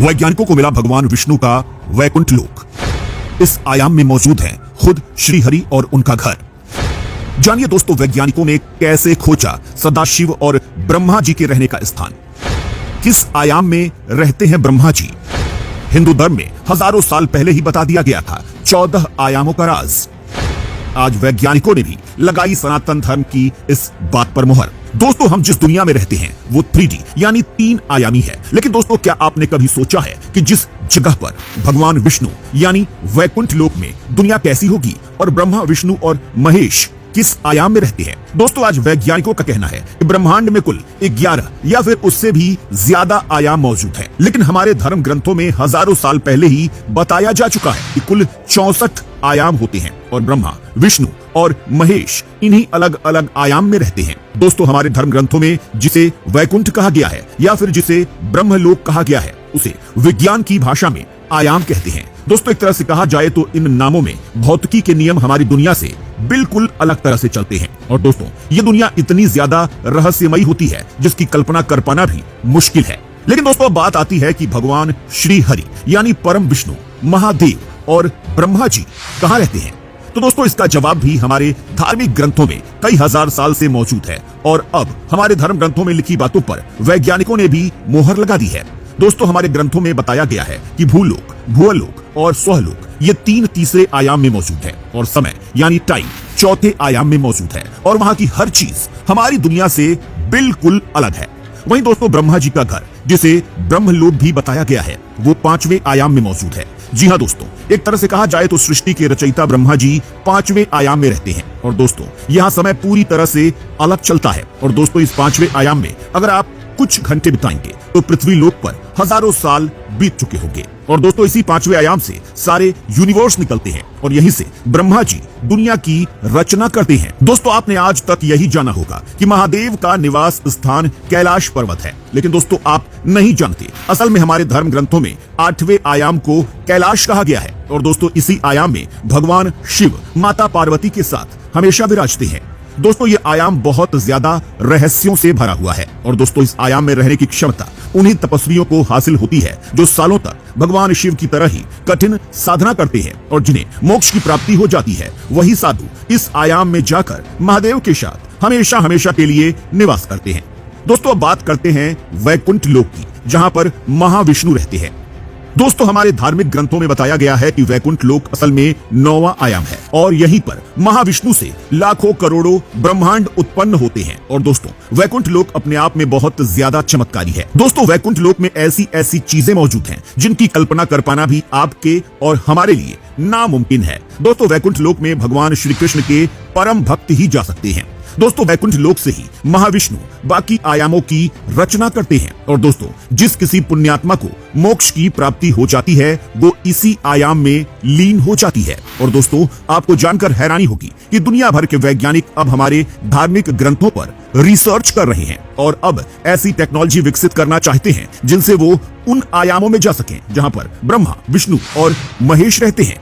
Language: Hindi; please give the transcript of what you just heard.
वैज्ञानिकों को मिला भगवान विष्णु का वैकुंठ लोक। इस आयाम में मौजूद है खुद श्रीहरि और उनका घर। जानिए दोस्तों, वैज्ञानिकों ने कैसे खोजा सदाशिव और ब्रह्मा जी के रहने का स्थान। किस आयाम में रहते हैं ब्रह्मा जी? हिंदू धर्म में हजारों साल पहले ही बता दिया गया था 14 आयामों का राज। आज वैज्ञानिकों ने भी लगाई सनातन धर्म की इस बात पर मुहर। दोस्तों, हम जिस दुनिया में रहते हैं वो 3D यानी 3 आयामी है। लेकिन दोस्तों, क्या आपने कभी सोचा है कि जिस जगह पर भगवान विष्णु यानी वैकुंठ लोक में दुनिया कैसी होगी और ब्रह्मा, विष्णु और महेश किस आयाम में रहते हैं? दोस्तों, आज वैज्ञानिकों का कहना है कि ब्रह्मांड में कुल 11 या फिर उससे भी ज्यादा आयाम मौजूद हैं। लेकिन हमारे धर्म ग्रंथों में हजारों साल पहले ही बताया जा चुका है कि कुल 64 आयाम होते हैं और ब्रह्मा, विष्णु और महेश इन्हीं अलग अलग आयाम में रहते हैं। दोस्तों, हमारे धर्म ग्रंथों में जिसे वैकुंठ कहा गया है या फिर जिसे ब्रह्मलोक कहा गया है, उसे विज्ञान की भाषा में आयाम कहते हैं। दोस्तों, एक तरह से कहा जाए तो इन नामों में भौतिकी के नियम हमारी दुनिया से बिल्कुल अलग तरह से चलते हैं। और दोस्तों, ये दुनिया इतनी ज्यादा रहस्यमयी होती है जिसकी कल्पना कर पाना भी मुश्किल है। लेकिन दोस्तों, बात आती है कि भगवान श्री हरि यानी परम विष्णु, महादेव और ब्रह्मा जी कहाँ रहते हैं? तो दोस्तों, इसका जवाब भी हमारे धार्मिक ग्रंथों में कई हजार साल से मौजूद है और अब हमारे धर्म ग्रंथों में लिखी बातों पर वैज्ञानिकों ने भी मोहर लगा दी है। दोस्तों, हमारे ग्रंथों में बताया गया है कि भूलोक, भुवलोक और स्वहलोक ये 3 तीसरे आयाम में मौजूद है और समय यानी टाइम 4थे आयाम में मौजूद है और वहां की हर चीज हमारी दुनिया से बिल्कुल अलग है। वहीं दोस्तों, ब्रह्मा जी का घर जिसे ब्रह्मलोक भी बताया गया है वो 5वें आयाम में मौजूद है। जी हाँ दोस्तों, एक तरह से कहा जाए तो सृष्टि के रचयिता ब्रह्मा जी 5वें आयाम में रहते हैं और दोस्तों, यहाँ समय पूरी तरह से अलग चलता है। और दोस्तों, इस 5वें आयाम में अगर आप कुछ घंटे बिताएंगे तो पृथ्वी लोक पर हजारों साल बीत चुके होंगे। और दोस्तों, इसी 5वें आयाम से सारे यूनिवर्स निकलते हैं और यहीं से ब्रह्मा जी दुनिया की रचना करते हैं। दोस्तों, आपने आज तक यही जाना होगा कि महादेव का निवास स्थान कैलाश पर्वत है। लेकिन दोस्तों, आप नहीं जानते, असल में हमारे धर्म ग्रंथों में 8वें आयाम को कैलाश कहा गया है। और दोस्तों, इसी आयाम में भगवान शिव माता पार्वती के साथ हमेशा विराजते हैं। दोस्तों, ये आयाम बहुत ज्यादा रहस्यों से भरा हुआ है और दोस्तों, इस आयाम में रहने की क्षमता उन्हीं तपस्वियों को हासिल होती है जो सालों तक भगवान शिव की तरह ही कठिन साधना करते हैं और जिन्हें मोक्ष की प्राप्ति हो जाती है। वही साधु इस आयाम में जाकर महादेव के साथ हमेशा हमेशा के लिए निवास करते हैं। दोस्तों, अब बात करते हैं वैकुंठ लोक की, जहां पर महाविष्णु रहते हैं। दोस्तों, हमारे धार्मिक ग्रंथों में बताया गया है कि वैकुंठ लोक असल में 9वां आयाम है और यहीं पर महाविष्णु से लाखों करोड़ों ब्रह्मांड उत्पन्न होते हैं। और दोस्तों, वैकुंठ लोक अपने आप में बहुत ज्यादा चमत्कारी है। दोस्तों, वैकुंठ लोक में ऐसी ऐसी चीजें मौजूद हैं जिनकी कल्पना कर पाना भी आपके और हमारे लिए नामुमकिन है। दोस्तों, वैकुंठ लोक में भगवान श्री कृष्ण के परम भक्त ही जा सकते हैं। दोस्तों, वैकुंठ लोक से ही महाविष्णु बाकी आयामों की रचना करते हैं। और दोस्तों, जिस किसी पुण्यात्मा को मोक्ष की प्राप्ति हो जाती है वो इसी आयाम में लीन हो जाती है। और दोस्तों, आपको जानकर हैरानी होगी कि दुनिया भर के वैज्ञानिक अब हमारे धार्मिक ग्रंथों पर रिसर्च कर रहे हैं और अब ऐसी टेक्नोलॉजी विकसित करना चाहते हैं जिनसे वो उन आयामों में जा सकें जहां पर ब्रह्मा, विष्णु और महेश रहते हैं।